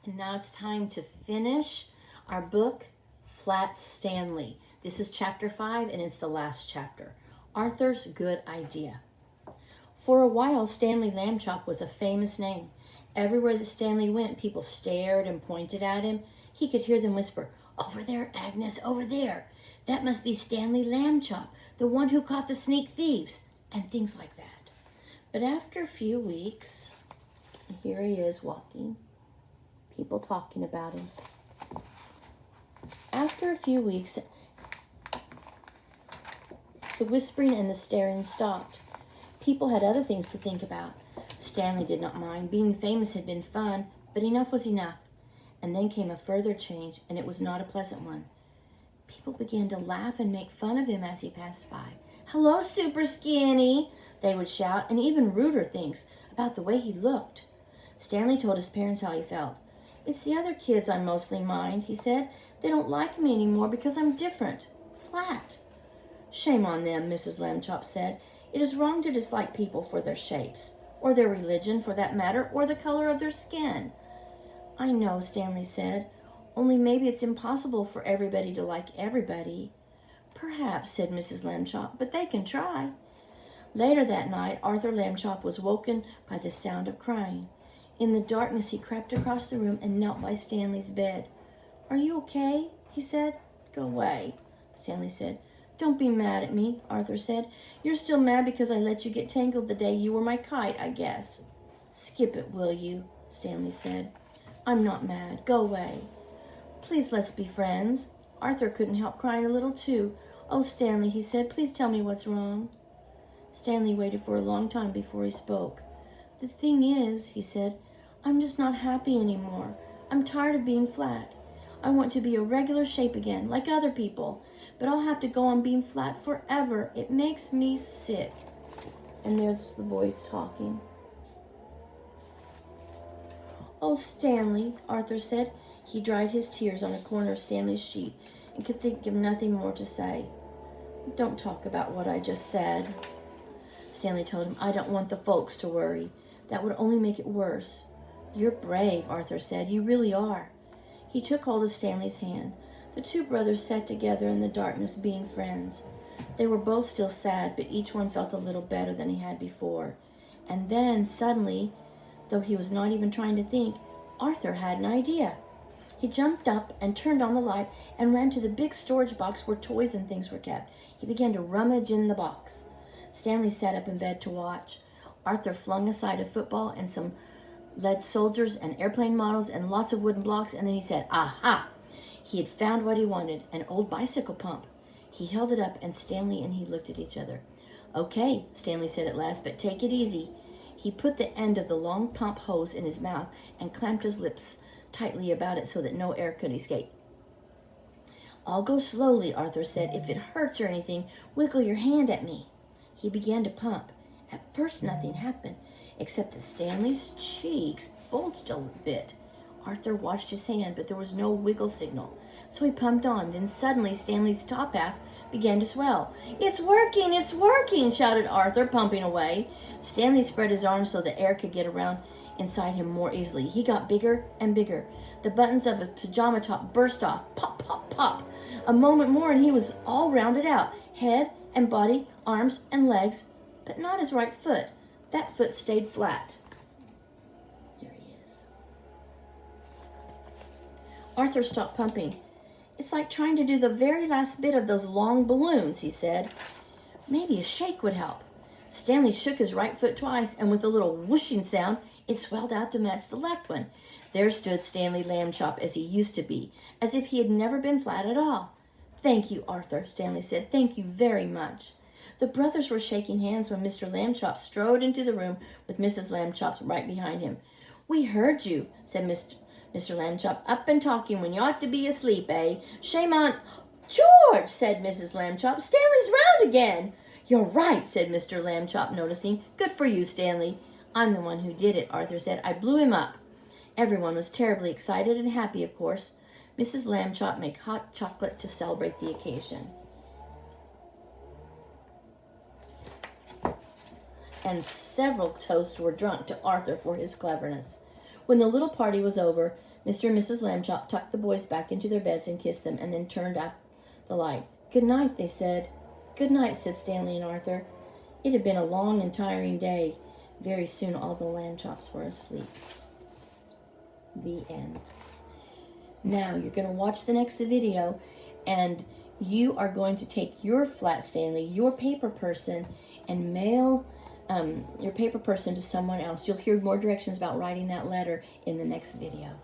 And now it's time to finish our book, Flat Stanley. This is chapter 5 and it's the last chapter. Arthur's Good Idea. For a while, Stanley Lambchop was a famous name. Everywhere that Stanley went, people stared and pointed at him. He could hear them whisper, "Over there, Agnes, over there. That must be Stanley Lambchop, the one who caught the sneak thieves," and things like that. But after a few weeks, here he is walking, people talking about him. After a few weeks, the whispering and the staring stopped. People had other things to think about. Stanley did not mind. Being famous had been fun, but enough was enough. And then came a further change, and it was not a pleasant one. People began to laugh and make fun of him as he passed by. "Hello, Super Skinny," they would shout, and even ruder things about the way he looked. Stanley told his parents how he felt. "It's the other kids I mostly mind," he said. "They don't like me anymore because I'm different, flat." "Shame on them," Mrs. Lambchop said. "It is wrong to dislike people for their shapes, or their religion for that matter, or the color of their skin." "I know," Stanley said. "Only maybe it's impossible for everybody to like everybody." "Perhaps," said Mrs. Lambchop, "but they can try." Later that night, Arthur Lambchop was woken by the sound of crying. In the darkness, he crept across the room and knelt by Stanley's bed. "Are you okay?" he said. "Go away," Stanley said. "Don't be mad at me," Arthur said. "You're still mad because I let you get tangled the day you were my kite, I guess." "Skip it, will you?" Stanley said. "I'm not mad. Go away." "Please, let's be friends." Arthur couldn't help crying a little too. "Oh, Stanley," he said, "please tell me what's wrong." Stanley waited for a long time before he spoke. "The thing is," he said, "I'm just not happy anymore. I'm tired of being flat. I want to be a regular shape again, like other people. But I'll have to go on being flat forever. It makes me sick." And there's the voice talking. "Oh, Stanley," Arthur said. He dried his tears on a corner of Stanley's sheet and could think of nothing more to say. "Don't talk about what I just said." Stanley told him, "I don't want the folks to worry. That would only make it worse." "You're brave," Arthur said. "You really are." He took hold of Stanley's hand. The two brothers sat together in the darkness, being friends. They were both still sad, but each one felt a little better than he had before. And then, suddenly, though he was not even trying to think, Arthur had an idea. He jumped up and turned on the light and ran to the big storage box where toys and things were kept. He began to rummage in the box. Stanley sat up in bed to watch. Arthur flung aside a football and some lead soldiers and airplane models and lots of wooden blocks, and then he said, "Aha!" He had found what he wanted, an old bicycle pump. He held it up, and Stanley and he looked at each other. "Okay," Stanley said at last, "but take it easy." He put the end of the long pump hose in his mouth and clamped his lips tightly about it so that no air could escape. "I'll go slowly," Arthur said. "If it hurts or anything, wiggle your hand at me." He began to pump. At first nothing happened, except that Stanley's cheeks bulged a bit. Arthur watched his hand, but there was no wiggle signal. So he pumped on. Then suddenly Stanley's top half began to swell. "It's working! It's working!" shouted Arthur, pumping away. Stanley spread his arms so the air could get around inside him more easily. He got bigger and bigger. The buttons of his pajama top burst off. Pop, pop, pop. A moment more and he was all rounded out. Head and body, arms and legs, but not his right foot. That foot stayed flat. There he is. Arthur stopped pumping. "It's like trying to do the very last bit of those long balloons," he said. "Maybe a shake would help." Stanley shook his right foot twice, and with a little whooshing sound, it swelled out to match the left one. There stood Stanley Lambchop as he used to be, as if he had never been flat at all. "Thank you, Arthur," Stanley said. "Thank you very much." The brothers were shaking hands when Mr. Lambchop strode into the room with Mrs. Lambchop right behind him. "We heard you," said Mr. Lambchop. "Up and talking when you ought to be asleep, eh? Shame on—" "George," said Mrs. Lambchop, "Stanley's round again." "You're right," said Mr. Lambchop, noticing. "Good for you, Stanley." "I'm the one who did it," Arthur said. "I blew him up." Everyone was terribly excited and happy, of course. Mrs. Lambchop made hot chocolate to celebrate the occasion. And several toasts were drunk to Arthur for his cleverness. When the little party was over, Mr. and Mrs. Lambchop tucked the boys back into their beds and kissed them, and then turned out the light. "Good night," they said. "Good night," said Stanley and Arthur. It had been a long and tiring day. Very soon all the Lambchops were asleep. The end. Now you're going to watch the next video, and you are going to take your flat Stanley, your paper person, and mail your paper person to someone else. You'll hear more directions about writing that letter in the next video.